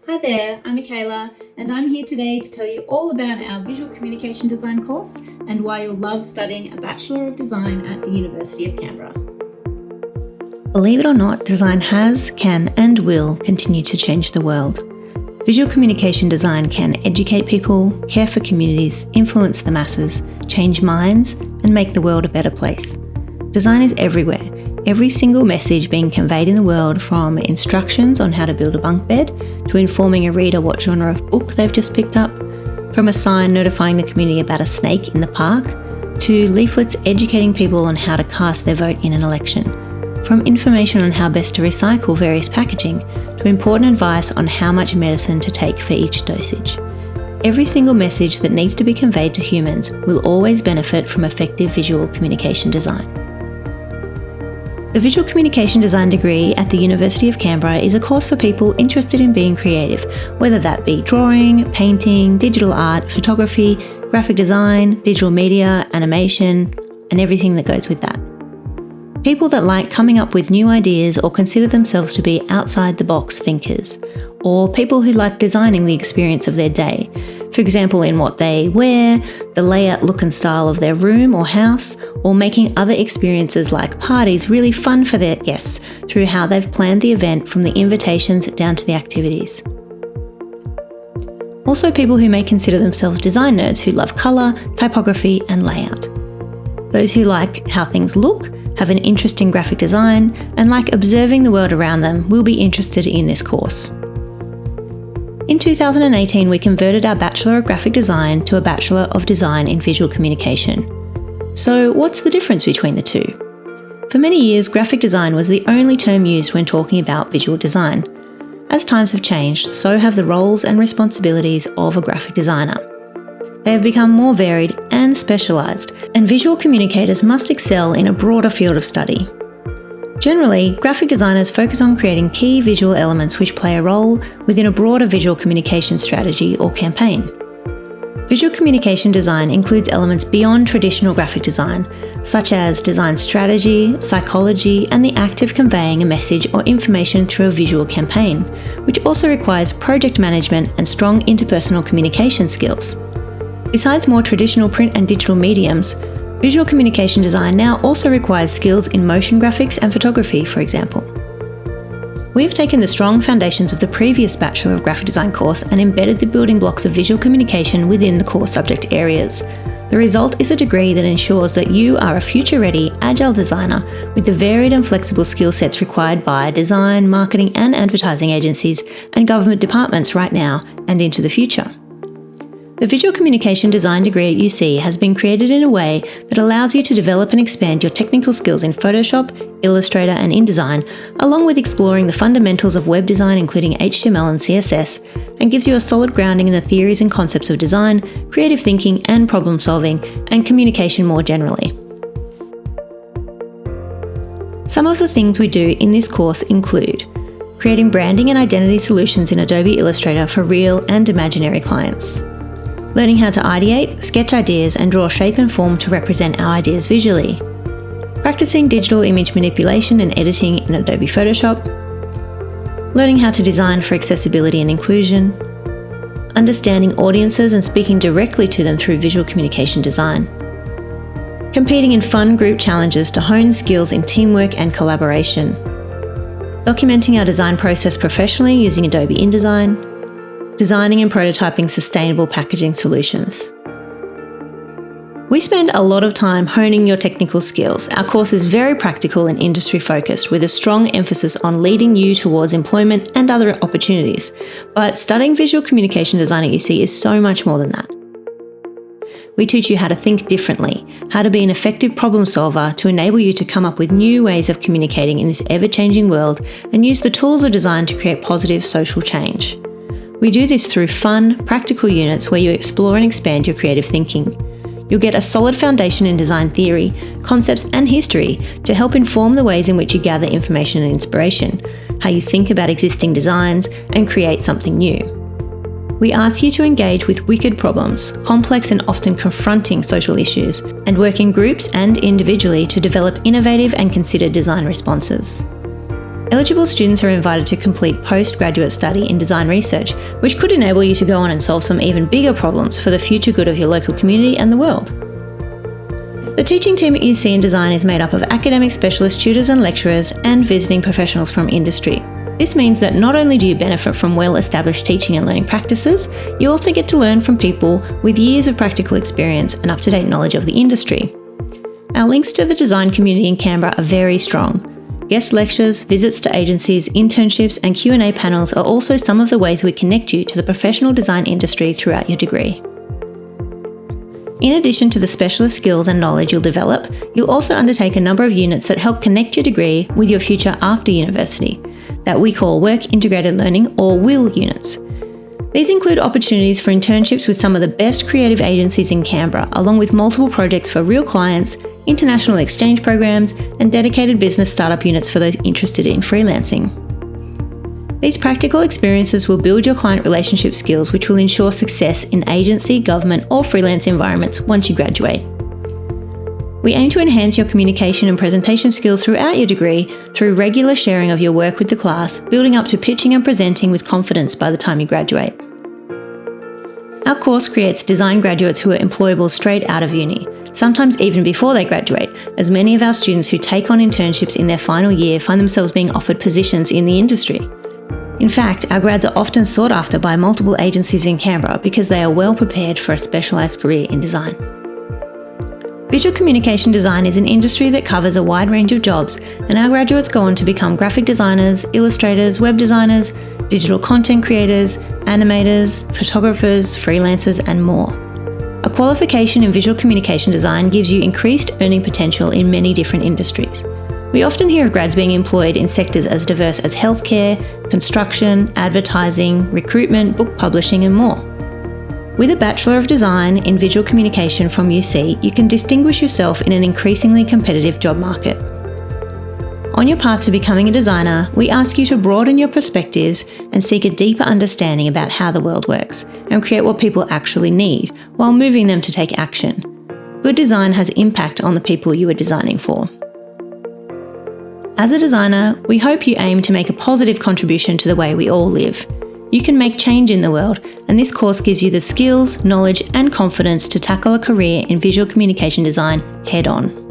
Hi there, I'm Michaela, and I'm here today to tell you all about our Visual Communication Design course and why you'll love studying a Bachelor of Design at the University of Canberra. Believe it or not, design has, can, and will continue to change the world. Visual communication design can educate people, care for communities, influence the masses, change minds, and make the world a better place. Design is everywhere. Every single message being conveyed in the world, from instructions on how to build a bunk bed to informing a reader what genre of book they've just picked up, from a sign notifying the community about a snake in the park, to leaflets educating people on how to cast their vote in an election, from information on how best to recycle various packaging to important advice on how much medicine to take for each dosage. Every single message that needs to be conveyed to humans will always benefit from effective visual communication design. The Visual Communication Design degree at the University of Canberra is a course for people interested in being creative, whether that be drawing, painting, digital art, photography, graphic design, digital media, animation, and everything that goes with that. People that like coming up with new ideas or consider themselves to be outside-the-box thinkers, or people who like designing the experience of their day, for example in what they wear, the layout, look and style of their room or house, or making other experiences like parties really fun for their guests through how they've planned the event from the invitations down to the activities. Also people who may consider themselves design nerds who love colour, typography and layout. Those who like how things look, have an interest in graphic design, and like observing the world around them will be interested in this course. In 2018, we converted our Bachelor of Graphic Design to a Bachelor of Design in Visual Communication. So what's the difference between the two? For many years, graphic design was the only term used when talking about visual design. As times have changed, so have the roles and responsibilities of a graphic designer. They have become more varied and specialised, and visual communicators must excel in a broader field of study. Generally, graphic designers focus on creating key visual elements which play a role within a broader visual communication strategy or campaign. Visual communication design includes elements beyond traditional graphic design, such as design strategy, psychology, and the act of conveying a message or information through a visual campaign, which also requires project management and strong interpersonal communication skills. Besides more traditional print and digital mediums, visual communication design now also requires skills in motion graphics and photography, for example. We've taken the strong foundations of the previous Bachelor of Graphic Design course and embedded the building blocks of visual communication within the core subject areas. The result is a degree that ensures that you are a future-ready, agile designer with the varied and flexible skill sets required by design, marketing and advertising agencies and government departments right now and into the future. The Visual Communication Design degree at UC has been created in a way that allows you to develop and expand your technical skills in Photoshop, Illustrator and InDesign, along with exploring the fundamentals of web design including HTML and CSS, and gives you a solid grounding in the theories and concepts of design, creative thinking and problem solving, and communication more generally. Some of the things we do in this course include creating branding and identity solutions in Adobe Illustrator for real and imaginary clients, learning how to ideate, sketch ideas and draw shape and form to represent our ideas visually, practicing digital image manipulation and editing in Adobe Photoshop, learning how to design for accessibility and inclusion, understanding audiences and speaking directly to them through visual communication design, competing in fun group challenges to hone skills in teamwork and collaboration, documenting our design process professionally using Adobe InDesign, designing and prototyping sustainable packaging solutions. We spend a lot of time honing your technical skills. Our course is very practical and industry focused with a strong emphasis on leading you towards employment and other opportunities. But studying visual communication design at UC is so much more than that. We teach you how to think differently, how to be an effective problem solver to enable you to come up with new ways of communicating in this ever-changing world and use the tools of design to create positive social change. We do this through fun, practical units where you explore and expand your creative thinking. You'll get a solid foundation in design theory, concepts and history to help inform the ways in which you gather information and inspiration, how you think about existing designs and create something new. We ask you to engage with wicked problems, complex and often confronting social issues, and work in groups and individually to develop innovative and considered design responses. Eligible students are invited to complete postgraduate study in design research, which could enable you to go on and solve some even bigger problems for the future good of your local community and the world. The teaching team at UC in Design is made up of academic specialist tutors and lecturers and visiting professionals from industry. This means that not only do you benefit from well-established teaching and learning practices, you also get to learn from people with years of practical experience and up-to-date knowledge of the industry. Our links to the design community in Canberra are very strong. Guest lectures, visits to agencies, internships and Q&A panels are also some of the ways we connect you to the professional design industry throughout your degree. In addition to the specialist skills and knowledge you'll develop, you'll also undertake a number of units that help connect your degree with your future after university, that we call Work Integrated Learning or WIL units. These include opportunities for internships with some of the best creative agencies in Canberra, along with multiple projects for real clients, international exchange programs, and dedicated business startup units for those interested in freelancing. These practical experiences will build your client relationship skills, which will ensure success in agency, government, or freelance environments once you graduate. We aim to enhance your communication and presentation skills throughout your degree through regular sharing of your work with the class, building up to pitching and presenting with confidence by the time you graduate. Our course creates design graduates who are employable straight out of uni, sometimes even before they graduate, as many of our students who take on internships in their final year find themselves being offered positions in the industry. In fact, our grads are often sought after by multiple agencies in Canberra because they are well prepared for a specialised career in design. Visual communication design is an industry that covers a wide range of jobs, and our graduates go on to become graphic designers, illustrators, web designers, digital content creators, animators, photographers, freelancers, and more. A qualification in visual communication design gives you increased earning potential in many different industries. We often hear of grads being employed in sectors as diverse as healthcare, construction, advertising, recruitment, book publishing, and more. With a Bachelor of Design in Visual Communication from UC, you can distinguish yourself in an increasingly competitive job market. On your path to becoming a designer, we ask you to broaden your perspectives and seek a deeper understanding about how the world works and create what people actually need while moving them to take action. Good design has impact on the people you are designing for. As a designer, we hope you aim to make a positive contribution to the way we all live. You can make change in the world, and this course gives you the skills, knowledge, and confidence to tackle a career in visual communication design head on.